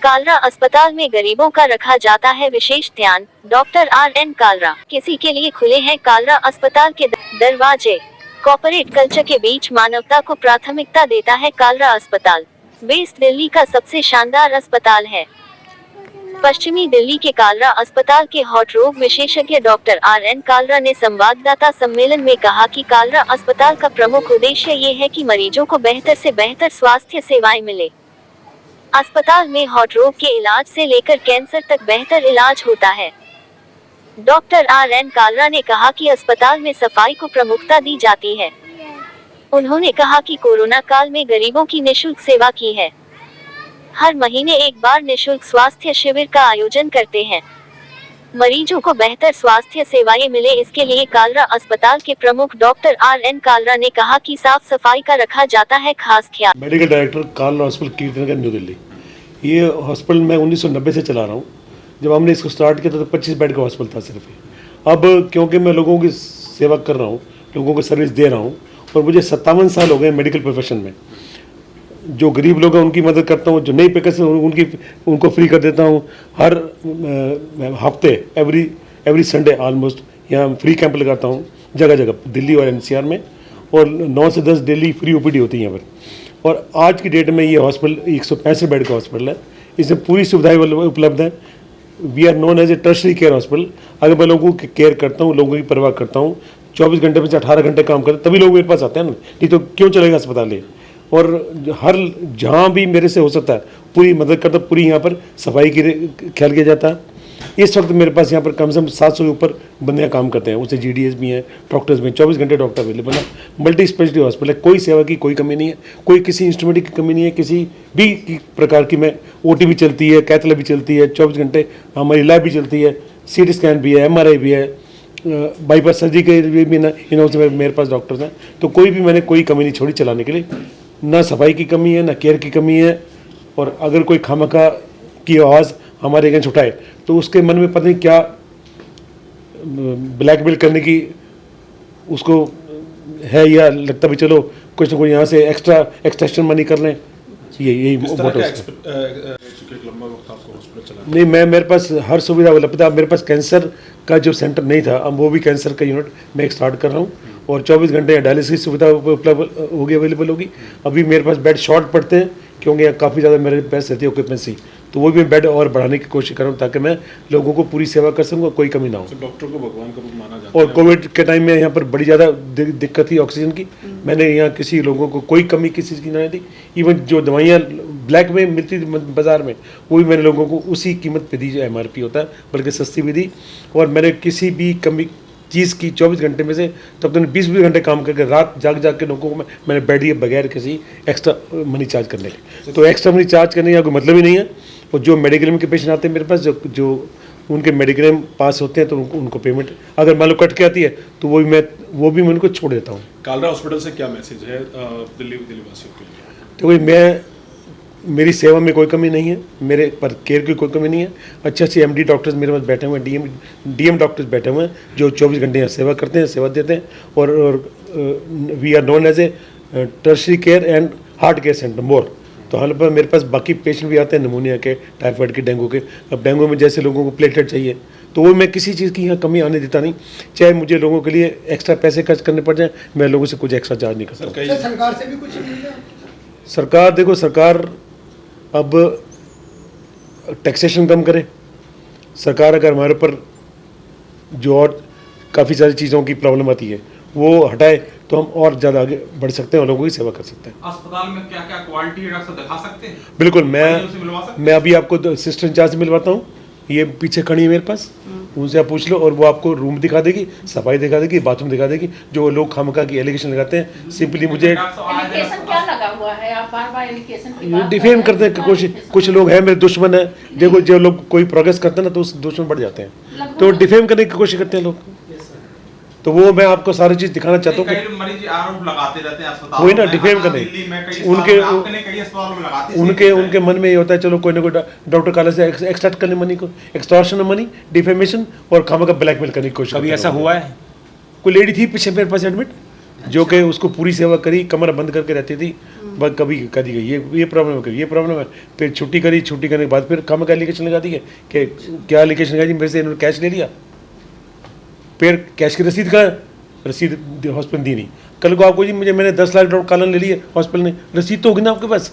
कालरा अस्पताल में गरीबों का रखा जाता है विशेष ध्यान। Doctor RN Kalra. किसी के लिए खुले हैं कालरा अस्पताल के दरवाजे। कॉर्पोरेट कल्चर के बीच मानवता को प्राथमिकता देता है कालरा अस्पताल। वेस्ट दिल्ली का सबसे शानदार अस्पताल है। पश्चिमी दिल्ली के कालरा अस्पताल के हॉट रोग विशेषज्ञ डॉक्टर RN कालरा ने संवाददाता सम्मेलन में कहा कि कालरा अस्पताल का प्रमुख उद्देश्य ये है कि मरीजों को बेहतर से बेहतर स्वास्थ्य सेवाएं मिले। अस्पताल में हॉट रोग के इलाज से लेकर कैंसर तक बेहतर इलाज होता है। डॉक्टर RN कालरा ने कहा कि अस्पताल में सफाई को प्रमुखता दी जाती है। उन्होंने कहा कि कोरोना काल में गरीबों की निःशुल्क सेवा की है। हर महीने एक बार निःशुल्क स्वास्थ्य शिविर का आयोजन करते हैं। मरीजों को बेहतर स्वास्थ्य सेवाएं मिले, इसके लिए कालरा अस्पताल के प्रमुख डॉक्टर RN कालरा ने कहा कि साफ सफाई का रखा जाता है खास ख्याल। Medical director Kalra hospital Kirti Nagar New Delhi. ये हॉस्पिटल मैं 1990 से चला रहा हूँ। जब हमने इसको स्टार्ट किया था तो 25 बेड का हॉस्पिटल था सिर्फ। अब क्योंकि मैं लोगों की सेवा कर रहा हूँ, लोगों को सर्विस दे रहा हूँ और मुझे 57 साल हो गए मेडिकल प्रोफेशन में। जो गरीब लोग हैं उनकी मदद करता हूँ, जो नहीं पे कर सकते उनको फ्री कर देता हूँ। हर हफ्ते एवरी संडे ऑलमोस्ट यहाँ फ्री कैंप लगाता हूँ जगह जगह दिल्ली और NCR में, और 9 से 10 डेली फ्री OPD होती है यहाँ पर। और आज की डेट में ये हॉस्पिटल 165 बेड का हॉस्पिटल है। इसमें पूरी सुविधाएं उपलब्ध हैं। We are known as a tertiary care hospital. अगर मैं लोगों की केयर करता हूँ, लोगों की परवाह करता हूँ, 24 घंटे में से 18 घंटे काम करते तभी लोग मेरे पास आते हैं ना, नहीं तो क्यों चलेगा अस्पताल ये। और हर जहाँ भी मेरे से हो सकता है पूरी मदद करता, पूरी यहाँ पर सफाई की ख्याल किया जाता है। इस वक्त मेरे पास यहाँ पर कम से कम 700 के ऊपर बंदियाँ काम करते हैं। उससे GDS भी हैं, डॉक्टर्स भी हैं, 24 घंटे डॉक्टर अवेलेबल है। मल्टी स्पेशलिटी हॉस्पिटल है, कोई सेवा की कोई कमी नहीं है, कोई किसी इंस्ट्रूमेंट की कमी नहीं है, किसी भी प्रकार की। में OT भी चलती है, कैथ लैब भी चलती है, 24 घंटे हमारी लैब भी चलती है, CT स्कैन भी है, MRI भी है, बाईपास सर्जरी के लिए भी ना इन से मेरे पास डॉक्टर्स हैं। तो कोई भी मैंने कोई कमी नहीं छोड़ी चलाने के लिए। ना सफाई की कमी है, ना केयर की कमी है। और अगर कोई खामखा की आवाज़ हमारे अगेंस्ट उठाए तो उसके मन में पता नहीं क्या ब्लैकमेल करने की उसको है, या लगता भी चलो कुछ ना कुछ यहाँ से एक्सट्रैक्शन मनी कर लें। यही मोटिव है। नहीं, मेरे पास हर सुविधा उपलब्ध है। मेरे पास कैंसर का जो सेंटर नहीं था, अब वो भी कैंसर का यूनिट मैं स्टार्ट कर रहा हूँ, और 24 घंटे डायलिसिस सुविधा उपलब्ध होगी, अवेलेबल होगी। अभी मेरे पास बेड शॉर्ट पड़ते हैं क्योंकि यहाँ काफ़ी ज़्यादा मेरे पास रहती है ऑक्यूपेंसी, तो वो भी मैं बेड और बढ़ाने की कोशिश कर रहा हूँ ताकि मैं लोगों को पूरी सेवा कर सकूँ, कोई कमी ना हो। तो डॉक्टर को भगवान का रूप माना जाता है। और कोविड के टाइम में यहाँ पर बड़ी ज़्यादा दिक्कत थी ऑक्सीजन की। मैंने यहाँ किसी लोगों को कोई कमी किसी की नहीं थी। इवन जो दवाइयाँ ब्लैक में मिलती थी बाज़ार में, वो भी मैंने लोगों को उसी कीमत पे दी जो MRP होता है, बल्कि सस्ती भी दी। और मैंने किसी भी कमी चीज़ की 24 घंटे में से तब तक 20 घंटे काम करके रात जाग के लोगों को मैंने बेड दिए बगैर किसी एक्स्ट्रा मनी चार्ज करने के। तो एक्स्ट्रा मनी चार्ज करने का कोई मतलब ही नहीं है। और जो मेडिक्लेम के पेशेंट आते हैं मेरे पास, जो उनके मेडिक्लेम पास होते हैं तो उनको पेमेंट अगर मान लो कट के आती है तो वो भी मैं उनको छोड़ देता हूँ। कालरा हॉस्पिटल से क्या मैसेज है दिल्ली वासियों के लिए? तो भाई मेरी सेवा में कोई कमी नहीं है, मेरे पर केयर की कोई कमी नहीं है। अच्छे MD डॉक्टर्स मेरे पास बैठे हुए हैं, DM डॉक्टर्स बैठे हुए हैं जो 24 घंटे यहाँ सेवा करते हैं, सेवा देते हैं। और we are known as a tertiary care and heart care centre more. तो हाल पर मेरे पास बाकी पेशेंट भी आते हैं, निमोनिया के, टाइफाइड के, डेंगू के। अब डेंगू में जैसे लोगों को प्लेटलेट चाहिए तो वो मैं किसी चीज़ की यहाँ कमी आने देता नहीं। चाहे मुझे लोगों के लिए एक्स्ट्रा पैसे खर्च करने पड़ जाए, मैं लोगों से कुछ एक्स्ट्रा चार्ज नहीं करता। सरकार से भी कुछ मिल रहा है? सरकार देखो, सरकार अब टैक्सेशन कम करे। सरकार अगर हमारे ऊपर जो और काफ़ी सारी चीज़ों की प्रॉब्लम आती है वो हटाए तो हम और ज़्यादा आगे बढ़ सकते हैं और लोगों की सेवा कर सकते हैं। अस्पताल में क्या क्या क्वालिटी है डॉक्टर दिखा सकते हैं? बिल्कुल, मैं अभी आपको सिस्टर इंचार्ज से मिलवाता हूँ। ये पीछे खड़ी है मेरे पास, उनसे आप पूछ लो और वो आपको रूम दिखा देगी, सफाई दिखा देगी, बाथरूम दिखा देगी। जो लोग खामखा की एलिगेशन लगाते हैं, सिंपली मुझे एलिगेशन क्या लगा हुआ है? आप बार-बार एलिगेशन की बात डिफेम करते हैं। कुछ लोग हैं मेरे दुश्मन है। देखो, जो लोग कोई प्रोग्रेस करते हैं ना तो उस दुश्मन बढ़ जाते हैं, तो डिफेम करने की कोशिश करते हैं लोग। तो वो मैं आपको सारी चीज दिखाना चाहता हूँ। कई मरीज आरोप लगाते रहते हैं अस्पताल वही ना, डिफेम करने उनके मन में ये होता है चलो कोई ना कोई डॉक्टर काले से एक्सट्रैक्ट करने मनी को, एक्सटॉर्शन मनी, डिफेमेशन और खामखा ब्लैकमेल करने की कोशिश। कभी ऐसा हुआ है? कोई लेडी थी पीछे मेरे पास एडमिट, जो कि उसको पूरी सेवा करी, कमर बंद करके रहती थी बस कभी कर दी गई ये प्रॉब्लम है, ये प्रॉब्लम है, फिर छुट्टी करी, छुट्टी करने के बाद फिर काम का एलिगेशन लगा दी है कि क्या एलिगेशन लगा जी मेरे से इन्होंने कैश ले लिया, फिर कैश की रसीद का रसीद हॉस्पिटल दी नहीं, कल को आपको जी मैंने 10 लाख डॉक्टर कालन ले लिए हॉस्पिटल ने, रसीद तो होगी ना आपके पास,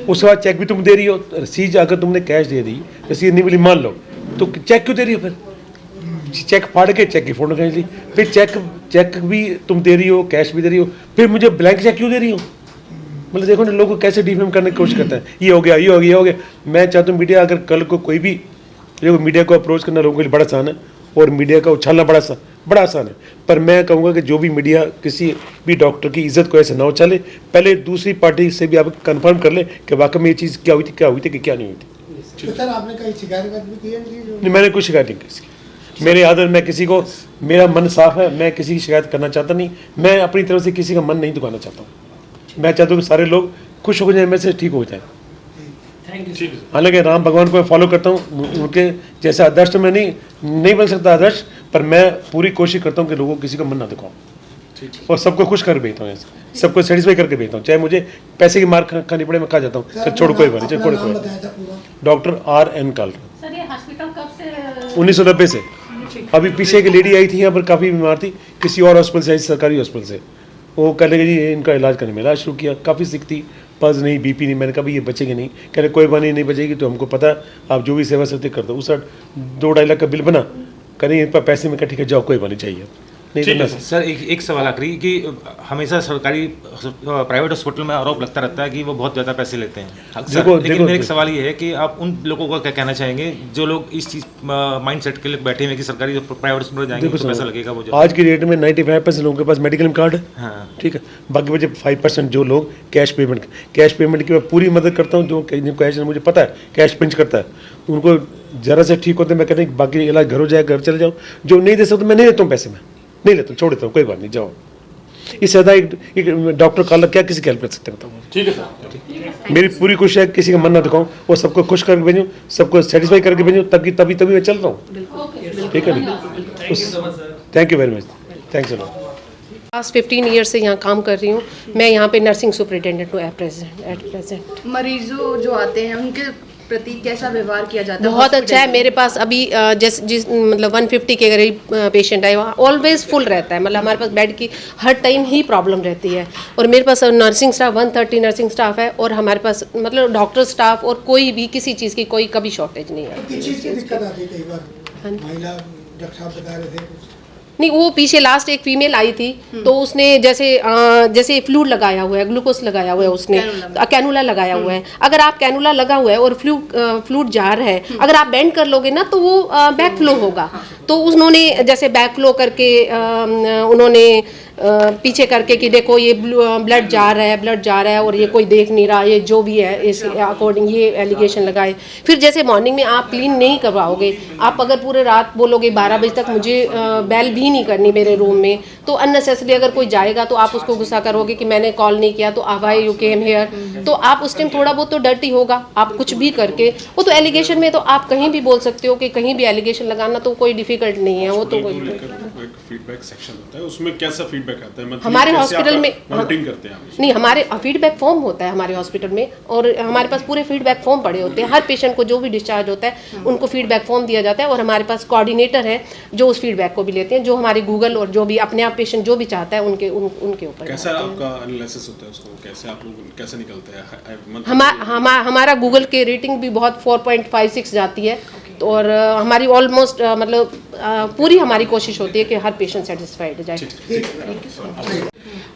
उसके बाद चेक भी तुम दे रही हो, रसीद अगर तुमने कैश दे दी, रसीद नहीं मिली मान लो, तो चेक क्यों दे रही हो फिर, चेक फाड़ के चेक की फोटो खींच ली, फिर चेक भी तुम दे रही हो, कैश भी दे रही हो, फिर मुझे ब्लैंक चेक क्यों दे रही हो, मतलब देखो ना लोगों को कैसे डिफेम करने की कोशिश करते हैं, ये हो गया, ये हो गया, ये हो गया। मैं चाहता हूँ मीडिया अगर कल को कोई भी, देखो मीडिया को अप्रोच करना लोगों के लिए बड़ा आसान है और मीडिया का उछालना बड़ा आसान है, पर मैं कहूँगा कि जो भी मीडिया किसी भी डॉक्टर की इज्जत को ऐसे ना उछाले, पहले दूसरी पार्टी से भी आप कंफर्म कर ले कि वाकई में ये चीज़ क्या हुई थी कि क्या नहीं हुई थी। तो सर आपने कहीं शिकायत भी की है इनकी? नहीं, मैंने कोई शिकायत नहीं की इसकी, मेरे आदर मैं किसी को, मेरा मन साफ है, मैं किसी की शिकायत करना चाहता नहीं, मैं अपनी तरफ से किसी का मन नहीं दुखाना चाहता हूँ, मैं चाहता हूँ कि सारे लोग खुश हो जाए, मेरे से ठीक हो जाए। हालांकि राम भगवान को मैं फॉलो करता हूँ, उनके जैसा आदर्श तो मैं नहीं बन सकता आदर्श, पर मैं पूरी कोशिश करता हूँ कि लोगों को किसी को मन ना दिखाऊँ और सबको खुश कर भेजता हूँ, सबको सेटिस्फाई करके भेजता हूँ, चाहे मुझे पैसे की मार खानी पड़े मैं खा जाता हूँ, छोड़ो कोई बात नहीं, छोड़ो कोई बात। Doctor R.N. कालरा, सर ये हॉस्पिटल कब से 1990 से। अभी पीछे एक लेडी आई थी यहाँ पर, काफ़ी बीमार थी, किसी और हॉस्पिटल से आई, सरकारी हॉस्पिटल से, वो कह लगे जी इनका इलाज करने में, इलाज शुरू किया, काफ़ी सिक थी, पल्स नहीं, BP नहीं, मैंने कहा भाई ये बचेगी नहीं, कह रहे कोई बात नहीं बचेगी, तो हमको पता है आप जो भी सेवा सकते कर दो, उस 2-2.5 लाख का बिल बना, करें इन पर पैसे में, ठीक है जाओ कोई बात नहीं चाहिए नहीं ठीक तो है ना। सर एक सवाल आखिरी कि हमेशा सरकारी प्राइवेट हॉस्पिटल में आरोप लगता रहता है कि वो बहुत ज़्यादा पैसे लेते हैं सर, लेकिन मेरा एक सवाल ये है कि आप उन लोगों को क्या कहना चाहेंगे जो लोग इस चीज़ माइंड सेट के लिए बैठे हुए कि सरकारी प्राइवेट हॉस्पिटल जाएंगे तो पैसा लगेगा वो जो आज की डेट में 95% लोगों के पास मेडिक्लेम कार्ड है, हाँ ठीक है, बाकी बचे 5% जो लोग कैश पेमेंट की मैं पूरी मदद करता हूँ, जो कैश मुझे पता है कैश पिंच करता है, उनको ज़रा से ठीक होते हैं, मैं कहता हूँ बाकी इलाज घर हो जाए, घर चले जाओ, जो नहीं दे सकते मैं नहीं देता हूँ पैसे, में नहीं लेता हूँ, छोड़ देता हूँ, कोई बात नहीं जाओ। इससे ज़्यादा एक डॉक्टर कालरा क्या किसी की हेल्प कर सकते हैं बताओ। ठीक है सर। मेरी पूरी कोशिश है किसी का मन ना दिखाऊं और सबको खुश करके भेजूँ, सबको सेटिस्फाई करके भेजूँ, तभी मैं चल रहा हूँ, ठीक है नहीं, thank you very much, thanks a lot. Last 15 year से यहाँ काम कर रही हूँ मैं, यहाँ पे नर्सिंग सुपरिटेंडेंट हूँ एट प्रेजेंट। मरीजों जो आते हैं उनके प्रति कैसा व्यवहार किया जाता है? बहुत अच्छा है, मेरे पास अभी जिस मतलब 150 के करीब पेशेंट आए, वहाँ ऑलवेज फुल रहता है, मतलब हमारे पास बेड की हर टाइम ही प्रॉब्लम रहती है, और मेरे पास नर्सिंग स्टाफ 130 नर्सिंग स्टाफ है, और हमारे पास मतलब डॉक्टर स्टाफ और कोई भी किसी चीज़ की कोई कभी शॉर्टेज नहीं है। किस चीज़ की दिक्कत आती है कई बार? महिला डॉक्टर साहब बता रहे थे कुछ नहीं, वो पीछे लास्ट एक फीमेल आई थी, तो उसने जैसे फ्लूइड लगाया हुआ है, ग्लूकोज लगाया हुआ है, उसने कैनुला लगाया हुआ है, अगर आप कैनुला लगा हुआ है और फ्लूइड जा रहा है, अगर आप बेंड कर लोगे ना तो वो बैक फ्लो होगा, तो उन्होंने जैसे बैक फ्लो करके उन्होंने पीछे करके कि देखो ये ब्लड जा रहा है और ये कोई देख नहीं रहा, ये जो भी है इस अकॉर्डिंग ये एलिगेशन लगाए। फिर जैसे मॉर्निंग में आप क्लीन नहीं करवाओगे, आप अगर पूरे रात बोलोगे 12 बजे तक मुझे बेल भी नहीं करनी मेरे रूम में, तो अननेसेसरी अगर कोई जाएगा तो आप उसको गुस्सा करोगे कि मैंने कॉल नहीं किया, तो व्हाई यू केम हियर, तो आप उस टाइम थोड़ा बहुत तो डर्टी होगा, आप कुछ भी करके वो तो एलिगेशन में तो आप कहीं भी बोल सकते हो कि कहीं भी एलिगेशन लगाना तो कोई डिफिकल्ट नहीं है, वो तो कोई फीडबैक सेक्शन होता है, उसमें कैसा फीडबैक आता है? हमारे हॉस्पिटल में मॉनिटरिंग करते हैं आप? नहीं, हमारे फीडबैक फॉर्म होता है हमारे हॉस्पिटल में, और हमारे पास पूरे फीडबैक फॉर्म पड़े होते हैं, हर पेशेंट को जो भी डिस्चार्ज होता है उनको फीडबैक फॉर्म दिया जाता है, और हमारे पास कोऑर्डिनेटर है जो उस फीडबैक को भी लेते हैं, जो हमारे गूगल और जो भी अपने आप पेशेंट जो भी चाहता है उनके ऊपर। कैसा आपका एनालिसिस होता है उसको, कैसे आप लोग कैसे निकलते हैं? हमारा गूगल के रेटिंग भी बहुत 4.56 जाती है, और हमारी ऑलमोस्ट मतलब पूरी हमारी कोशिश होती है कि हर पेशेंट सेटिस्फाइड हो जाए।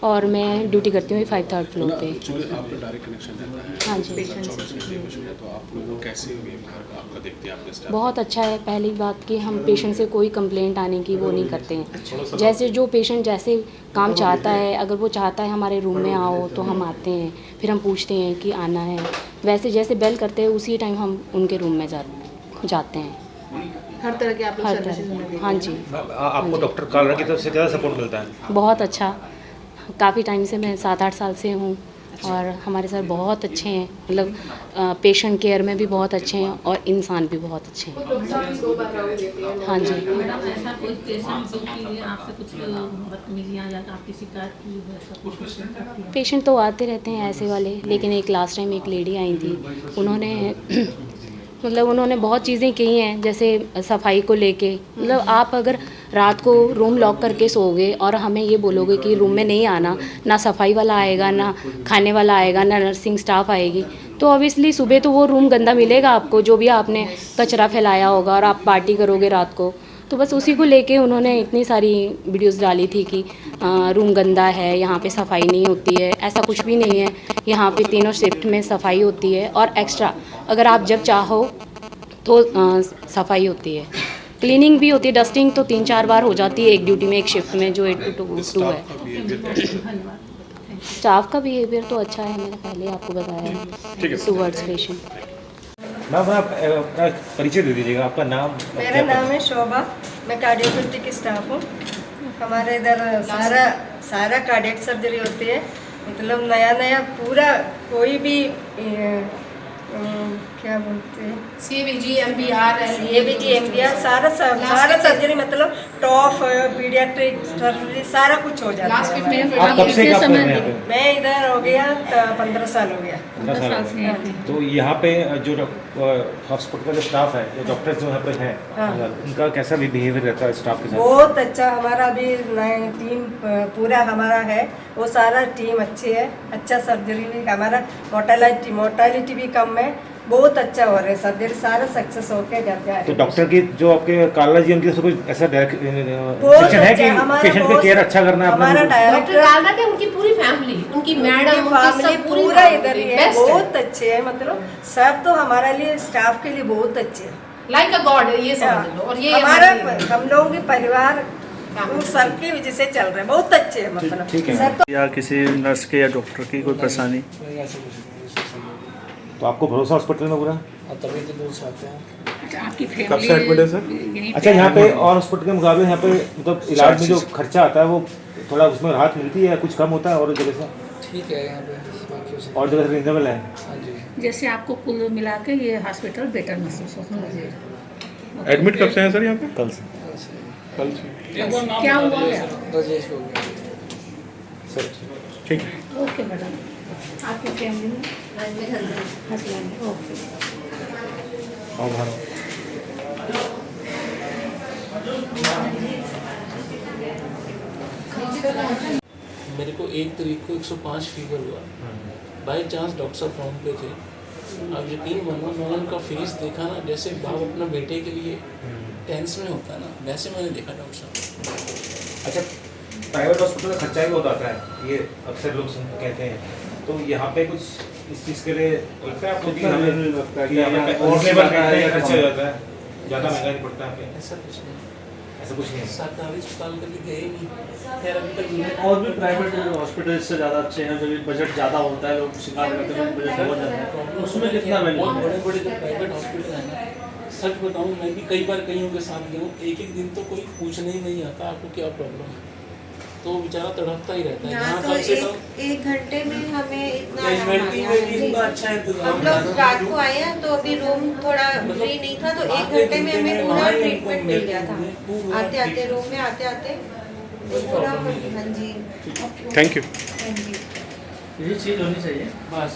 और मैं ड्यूटी करती हूँ 5 3rd फ्लोर पे। आपका डायरेक्ट कनेक्शन रहता है? हाँ जी। 24 घंटे पेशेंट है, तो आप लोग कैसे व्यवहार आपका देखते हैं आपके स्टाफ? बहुत अच्छा है। पहली बात कि हम पेशेंट से कोई कंप्लेंट आने की वो नहीं करते हैं। जैसे जो पेशेंट जैसे काम चाहता है, अगर वो चाहता है हमारे रूम में आओ तो हम आते हैं, फिर हम पूछते हैं कि आना है, वैसे जैसे बेल करते हैं उसी टाइम हम उनके रूम में जाते हैं। हर तरह के आप लोग हर सर्विसेज तरह, मिलती हाँ जी। आपको डॉक्टर कालरा की तरफ से ज़्यादा सपोर्ट मिलता है? बहुत अच्छा, काफ़ी टाइम से मैं 7-8 साल से हूँ और हमारे सर बहुत अच्छे हैं, मतलब पेशेंट केयर में भी बहुत अच्छे हैं और इंसान भी बहुत अच्छे हैं। हाँ जी। ऐसा कोई पेशेंट की आपसे कुछ बदतमीजियाँ या आपकी शिकायत की है, ऐसा कुछ? पेशेंट तो आते रहते हैं ऐसे वाले, लेकिन एक लास्ट टाइम एक लेडी आई थी, उन्होंने मतलब उन्होंने बहुत चीज़ें की हैं, जैसे सफाई को लेके। मतलब आप अगर रात को रूम लॉक करके सोओगे और हमें ये बोलोगे कि रूम में नहीं आना, ना सफाई वाला आएगा, ना खाने वाला आएगा, ना नर्सिंग स्टाफ आएगी, तो ऑब्वियसली सुबह तो वो रूम गंदा मिलेगा आपको, जो भी आपने कचरा फैलाया होगा और आप पार्टी करोगे रात को। तो बस उसी को लेके उन्होंने इतनी सारी वीडियोस डाली थी कि रूम गंदा है, यहाँ पे सफाई नहीं होती है। ऐसा कुछ भी नहीं है, यहाँ पे तीनों शिफ्ट में सफाई होती है और एक्स्ट्रा अगर आप जब चाहो तो सफाई होती है, क्लीनिंग भी होती है, डस्टिंग तो 3-4 बार हो जाती है एक ड्यूटी में, एक शिफ्ट में, जो 8 to 2 है। स्टाफ का बिहेवियर तो अच्छा है, मैंने पहले आपको बताया है, टुवर्ड्स पेशेंट। मैम आप अपना परिचय दे दीजिएगा, आपका नाम? मेरा नाम है शोभा, मैं कार्डियोलॉजी स्टाफ हूँ। हमारे इधर सारा कार्डियक सर्जरी होती है, मतलब नया पूरा कोई भी क्या बोलते हैं, CBG, MBR, सारा सर्जरी, मतलब टॉप पीडियाट्रिक सर्जरी सारा कुछ हो जाता है। आप कब से काम कर रहे हैं यहाँ पे? मैं इधर हो गया 15 साल हो गया। 15 साल हो गया। तो यहाँ पे जो हॉस्पिटल का जो स्टाफ है, जो डॉक्टर्स जो यहाँ पे हैं, उनका कैसा भी बिहेवियर रहता है स्टाफ के साथ? बहुत अच्छा, हमारा भी टीम पूरा हमारा है, वो सारा टीम अच्छी है, अच्छा सर्जरी भी, हमारा मोर्टालिटी भी कम है, बहुत अच्छा हो रहा है सर्जरी, सारा सक्सेस होके घर पे आ रहे हैं। तो डॉक्टर की जो आपके काला जी, उनकी कुछ ऐसा डायरेक्ट बहुत है कि अच्छा, पेशेंट का केयर अच्छा करना है हमारा अपना? डायरेक्टर कालरा के उनकी पूरी फैमिली, उनकी मैडम, फैमिली पूरा इधर ही है, बहुत अच्छे है, मतलब सब तो हमारे लिए स्टाफ के लिए बहुत अच्छे है, लाइक अ गॉड, ये समझ लो। और ये हमारा हम लोगों के परिवार सब की वजह से चल रहे हैं, बहुत अच्छे है, मतलब ठीक है। सब तो या किसी नर्स के या डॉक्टर की कोई परेशानी? तो आपको भरोसा हॉस्पिटल में पूरा? तभी तो दूर से आते हैं। आपकी कब से एडमिट है सर? अच्छा, यहाँ पे और हॉस्पिटल के मुकाबले यहाँ पे मतलब इलाज में जो खर्चा आता है वो थोड़ा उसमें राहत मिलती है या कुछ कम होता है और जगह से? ठीक है, यहाँ पे और जगह से रीजनेबल है? हाँ जी। जैसे आपको कुल मिला के ये हॉस्पिटल बेटर महसूस होने लगेगा। एडमिट कब से हैं सर यहाँ पे? कल से। क्या हुआ है? राजेश हो गया सर, ठीक है। ओके मैडम, आपकी फैमिली में हस्बैंड, ओके। और बाहर मेरे को 1 तारीख को 105 फीवर हुआ, बाई चांस डॉक्टर साहब फोन पे थे। अब यकीन मानो, मैंने उनका फेस देखा ना, जैसे बाप अपना बेटे के लिए टेंस में होता है ना, वैसे मैंने देखा डॉक्टर साहब। अच्छा, प्राइवेट हॉस्पिटल का खर्चा भी बहुत आता है, ये अक्सर लोग कहते हैं, तो यहाँ पे कुछ इस चीज़ के लिए लगता है आपको कि हमें लगता है कि और लेवल खर्चा हो जाता है, ज़्यादा महंगा नहीं पड़ता है? ऐसा कुछ नहीं, ऐसा कुछ नहीं है। सरकारी अस्पताल कभी गए ही नहीं, खैर अभी तक। और भी प्राइवेट हॉस्पिटल इससे ज़्यादा अच्छे हैं, जब बजट ज़्यादा होता है, लोग शिकायत करते हैं बजट बहुत ज़्यादा है, उसमें कितना बहुत बड़े बड़े जो प्राइवेट हॉस्पिटल है ना, सच बताऊँ मैं भी कई बार कईयों के साथ गया हूँ, एक दिन तो कोई पूछने ही नहीं आता आपको क्या प्रॉब्लम है, तो बेचारा तड़पता ही रहता है। यहाँ तो कम से कम 1 घंटे में हमें इतना अच्छा इंतजाम। हम लोग रात को आए हैं तो अभी रूम थोड़ा फ्री नहीं था, तो 1 घंटे में हमें पूरा ट्रीटमेंट मिल गया था, आते आते रूम में आते आते पूरा। हाँ जी, थैंक यू। हाँ जी। ये चीज़ होनी चाहिए बस।